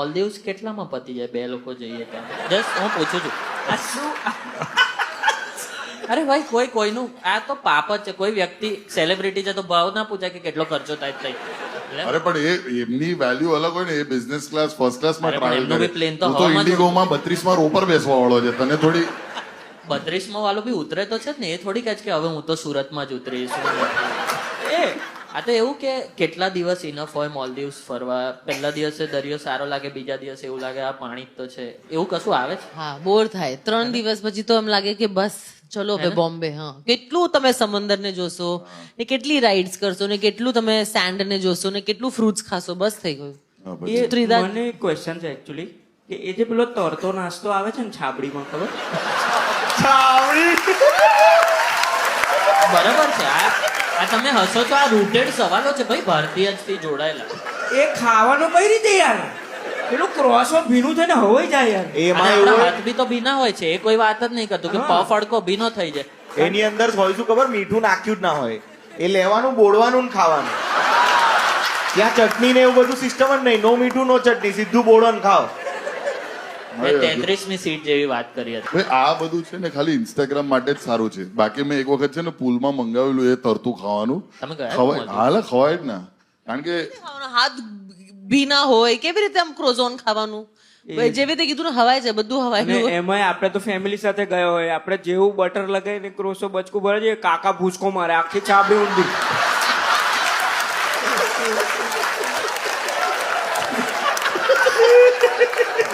મોલદીવ્સ કેટલામાં પતી જાય બે લોકો જઈએ ત્યાં? જસ્ટ હું પૂછું છું. આ શું? અરે ભાઈ કોઈનું આ તો પાપ જ છે. કોઈ વ્યક્તિ સેલિબ્રિટી છે તો ભાવ ના પૂછાય કે કેટલો ખર્ચો થાય થઈ. અરે પણ એ એમની વેલ્યુ અલગ હોય ને. એ બિઝનેસ ક્લાસ ફર્સ્ટ ક્લાસ માં અરે પણ ટ્રાવેલ એમનું કરે. બી plane તો તું તો હવામાં જ ઇન્ડિગોમાં 32 માં રોપર બેસવા વાળો છે. તને થોડી 32માં વાળો બી ઉતરે તો છે જ ને. એ થોડી કહે છે કે હવે હું તો સુરતમાં જ ઉતરીશ. એ આ તો એવું કે કેટલા દિવસ ઇનફ હોય મોલદીવ્સ ફરવા. પહેલા દિવસે દરિયો સારો લાગે, બીજા દિવસે એવું લાગે આ પાણી જ તો છે. એવું કશું આવે છે? હા, બોર થાય. 3 દિવસ પછી તો એમ લાગે કે બસ ચલો હવે બોમ્બે. હા, કેટલું તમે સમંદર ને જોશો ને કેટલી રાઇડ્સ કરશો ને કેટલું તમે સેન્ડ ને જોશો ને કેટલું ફ્રૂટ્સ ખાશો, બસ થઈ ગયું. એ ત્રિદા- મને એક ક્વેશ્ચન છે એકચ્યુઅલી કે એ જે પેલો તરતો નાસ્તો આવે છે ને છાબડીમાં, ખબર? બરાબર છે. આ તમે હસો તો આ રૂટેડ સવાલો છે ભાઈ, ભારતીય જ થી જોડાયેલા. એ ખાવાનું કઈ રીતે યાર? પેલું ક્રોસમાં ભીનું થઈને હવાઈ જાય યાર. અને એમાં આપણા એવું હાથ બી તો ભીના હોય છે. એ કોઈ વાત જ નહીં કરતું કે હા. પફ અડકો ભીનો થઈ જાય. એની અંદર હોય શું ખબર, મીઠું નાખ્યું જ ના હોય. એ લેવાનું, બોળવાનું ને ખાવાનું. ત્યાં ચટણી ને એવું બધું સિસ્ટમ જ નહીં. નો મીઠું નો ચટણી, સીધું બોળો ને ખાઓ. એ 33મી સીટ જેવી વાત કરી હતી. ભાઈ આ બધું છે ને ખાલી ઇન્સ્ટાગ્રામ માટે જ સારું છે. બાકી મેં એક વખત છે ને પુલમાં મંગાવેલું એ તરતું ખાવાનું. તમે ગયા ખવાય છો હાલ ખવાય જ ના. કારણ કે હાથ ભીના હોય કેવી રીતે આમ ક્રોઝોન ખાવાનું? જેવી રીતે કીધું ને હવાય છે, બધું અને હવાય. એમાંય આપણે તો ફેમિલી સાથે ગયા હોય. આપણે જેવું બટર લગાવીને ક્રોસો બચકું ભરે છે, કાકા ભૂસકો મારે આખી છાબડી ઊંધી.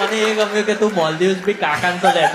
મને એ ગમ્યું કે તું મોલદીવ્સ બી કાકાને તો લેતો